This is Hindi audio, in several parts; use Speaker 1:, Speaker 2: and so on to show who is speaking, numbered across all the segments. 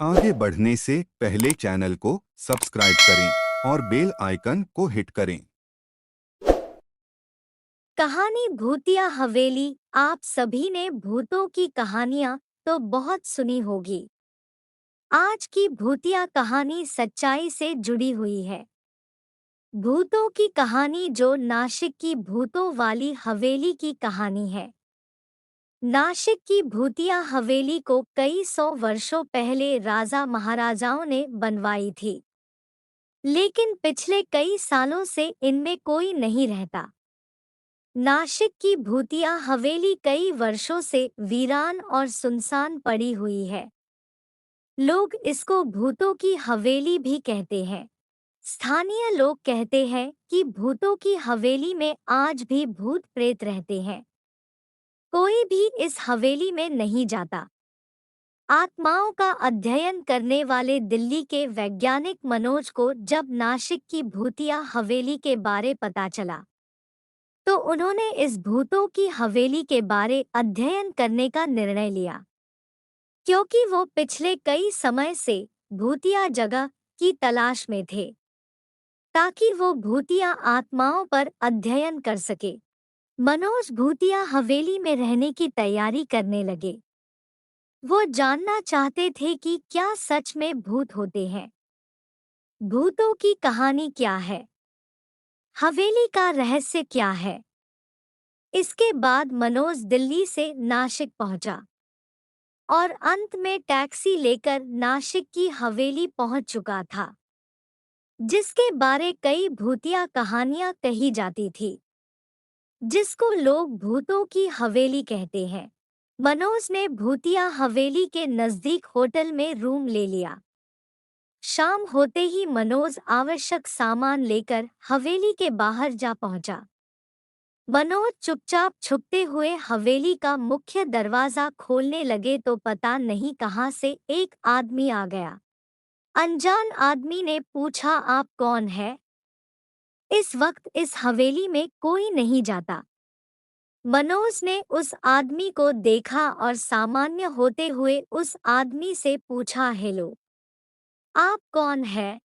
Speaker 1: आगे बढ़ने से पहले चैनल को सब्सक्राइब करें और बेल आइकन को हिट करें।
Speaker 2: कहानी भूतिया हवेली। आप सभी ने भूतों की कहानियां तो बहुत सुनी होगी। आज की भूतिया कहानी सच्चाई से जुड़ी हुई है। भूतों की कहानी जो नासिक की भूतों वाली हवेली की कहानी है। नासिक की भूतिया हवेली को कई सौ वर्षों पहले राजा महाराजाओं ने बनवाई थी, लेकिन पिछले कई सालों से इनमें कोई नहीं रहता। नासिक की भूतिया हवेली कई वर्षों से वीरान और सुनसान पड़ी हुई है। लोग इसको भूतों की हवेली भी कहते हैं। स्थानीय लोग कहते हैं कि भूतों की हवेली में आज भी भूत प्रेत रहते हैं। कोई भी इस हवेली में नहीं जाता। आत्माओं का अध्ययन करने वाले दिल्ली के वैज्ञानिक मनोज को जब नासिक की भूतिया हवेली के बारे पता चला, तो उन्होंने इस भूतों की हवेली के बारे अध्ययन करने का निर्णय लिया, क्योंकि वो पिछले कई समय से भूतिया जगह की तलाश में थे, ताकि वो भूतिया आत्माओं पर अध्ययन कर सके। मनोज भूतिया हवेली में रहने की तैयारी करने लगे। वो जानना चाहते थे कि क्या सच में भूत होते हैं, भूतों की कहानी क्या है, हवेली का रहस्य क्या है। इसके बाद मनोज दिल्ली से नासिक पहुंचा और अंत में टैक्सी लेकर नासिक की हवेली पहुंच चुका था, जिसके बारे कई भूतिया कहानियां कही जाती थी, जिसको लोग भूतों की हवेली कहते हैं। मनोज ने भूतिया हवेली के नजदीक होटल में रूम ले लिया। शाम होते ही मनोज आवश्यक सामान लेकर हवेली के बाहर जा पहुंचा। मनोज चुपचाप छुपते हुए हवेली का मुख्य दरवाजा खोलने लगे तो पता नहीं कहां से एक आदमी आ गया। अनजान आदमी ने पूछा, आप कौन है? इस वक्त इस हवेली में कोई नहीं जाता। मनोज ने उस आदमी को देखा और सामान्य होते हुए उस आदमी से पूछा, हेलो, आप कौन है?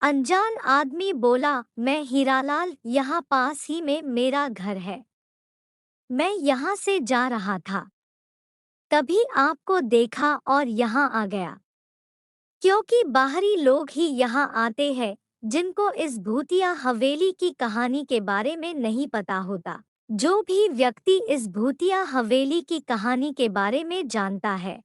Speaker 2: अनजान आदमी बोला, मैं हीरालाल, यहाँ पास ही में मेरा घर है। मैं यहाँ से जा रहा था, तभी आपको देखा और यहाँ आ गया। क्योंकि बाहरी लोग ही यहाँ आते हैं जिनको इस भूतिया हवेली की कहानी के बारे में नहीं पता होता। जो भी व्यक्ति इस भूतिया हवेली की कहानी के बारे में जानता है,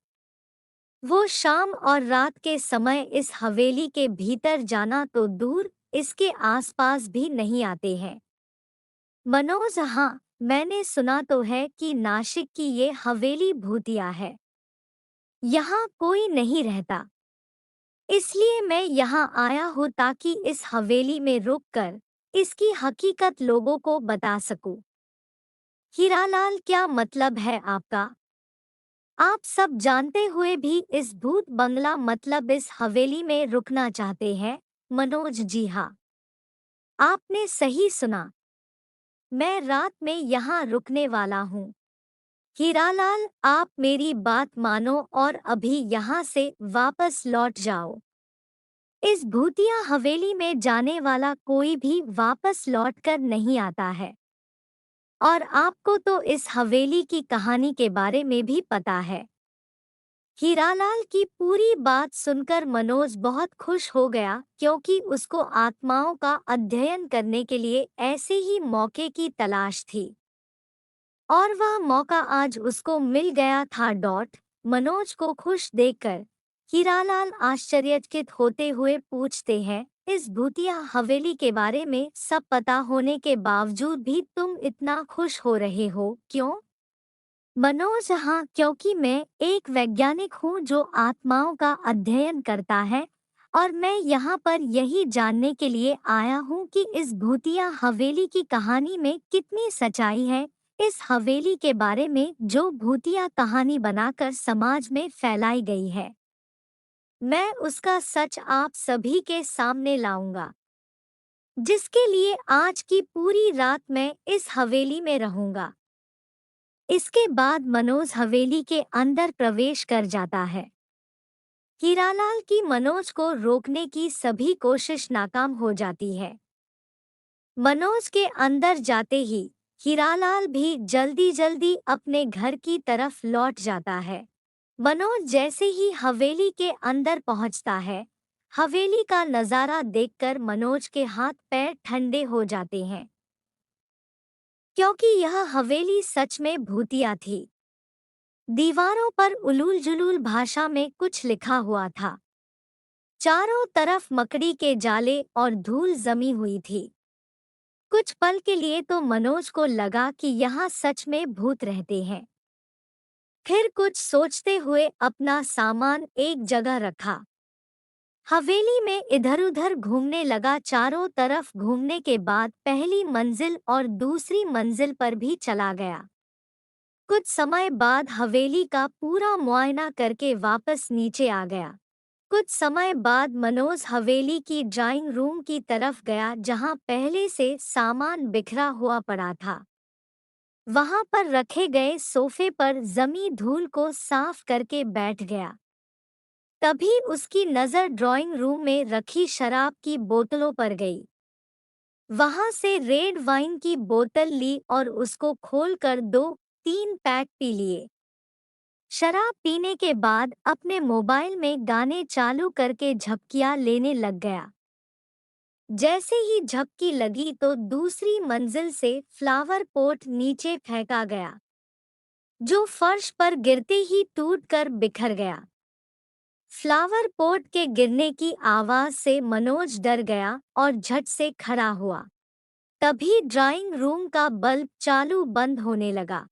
Speaker 2: वो शाम और रात के समय इस हवेली के भीतर जाना तो दूर, इसके आसपास भी नहीं आते हैं। मनोज, हाँ, मैंने सुना तो है कि नासिक की ये हवेली भूतिया है। यहाँ कोई नहीं रहता, इसलिए मैं यहाँ आया हूँ ताकि इस हवेली में रुककर इसकी हकीकत लोगों को बता सकूं। हीरालाल, क्या मतलब है आपका? आप सब जानते हुए भी इस भूत बंगला मतलब इस हवेली में रुकना चाहते हैं? मनोज, जी हाँ, आपने सही सुना। मैं रात में यहाँ रुकने वाला हूँ। हीरालाल, आप मेरी बात मानो और अभी यहाँ से वापस लौट जाओ। इस भूतिया हवेली में जाने वाला कोई भी वापस लौटकर नहीं आता है। और आपको तो इस हवेली की कहानी के बारे में भी पता है। हीरालाल की पूरी बात सुनकर मनोज बहुत खुश हो गया, क्योंकि उसको आत्माओं का अध्ययन करने के लिए ऐसे ही मौके की तलाश थी। और वह मौका आज उसको मिल गया था। मनोज को खुश देखकर हीरालाल आश्चर्यचकित होते हुए पूछते हैं, इस भूतिया हवेली के बारे में सब पता होने के बावजूद भी तुम इतना खुश हो रहे हो, क्यों? मनोज, हाँ, क्योंकि मैं एक वैज्ञानिक हूँ जो आत्माओं का अध्ययन करता है, और मैं यहाँ पर यही जानने के लिए आया हूँ कि इस भूतिया हवेली की कहानी में कितनी सच्चाई है। इस हवेली के बारे में जो भूतिया कहानी बनाकर समाज में फैलाई गई है, मैं उसका सच आप सभी के सामने लाऊंगा, जिसके लिए आज की पूरी रात मैं इस हवेली में रहूंगा। इसके बाद मनोज हवेली के अंदर प्रवेश कर जाता है। हीरालाल की मनोज को रोकने की सभी कोशिश नाकाम हो जाती है। मनोज के अंदर जाते ही हीरालाल भी जल्दी जल्दी अपने घर की तरफ लौट जाता है। मनोज जैसे ही हवेली के अंदर पहुंचता है, हवेली का नजारा देखकर मनोज के हाथ पैर ठंडे हो जाते हैं, क्योंकि यह हवेली सच में भूतिया थी। दीवारों पर उलूल जुलूल भाषा में कुछ लिखा हुआ था। चारों तरफ मकड़ी के जाले और धूल जमी हुई थी। कुछ पल के लिए तो मनोज को लगा कि यहाँ सच में भूत रहते हैं। फिर कुछ सोचते हुए अपना सामान एक जगह रखा। हवेली में इधर-उधर घूमने लगा। चारों तरफ घूमने के बाद पहली मंजिल और दूसरी मंजिल पर भी चला गया। कुछ समय बाद हवेली का पूरा मुआयना करके वापस नीचे आ गया। कुछ समय बाद मनोज हवेली की ड्राइंग रूम की तरफ गया, जहां पहले से सामान बिखरा हुआ पड़ा था। वहां पर रखे गए सोफे पर जमी धूल को साफ करके बैठ गया। तभी उसकी नजर ड्राइंग रूम में रखी शराब की बोतलों पर गई। वहां से रेड वाइन की बोतल ली और उसको खोलकर 2-3 पैक पी लिए। शराब पीने के बाद अपने मोबाइल में गाने चालू करके झपकियां लेने लग गया। जैसे ही झपकी लगी तो दूसरी मंजिल से फ्लावर पॉट नीचे फेंका गया, जो फर्श पर गिरते ही टूटकर बिखर गया। फ्लावर पॉट के गिरने की आवाज से मनोज डर गया और झट से खड़ा हुआ। तभी ड्राइंग रूम का बल्ब चालू बंद होने लगा।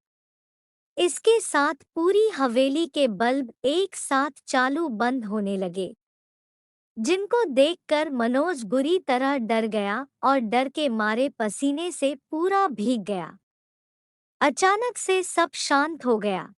Speaker 2: इसके साथ पूरी हवेली के बल्ब एक साथ चालू बंद होने लगे, जिनको देखकर मनोज बुरी तरह डर गया और डर के मारे पसीने से पूरा भीग गया। अचानक से सब शांत हो गया।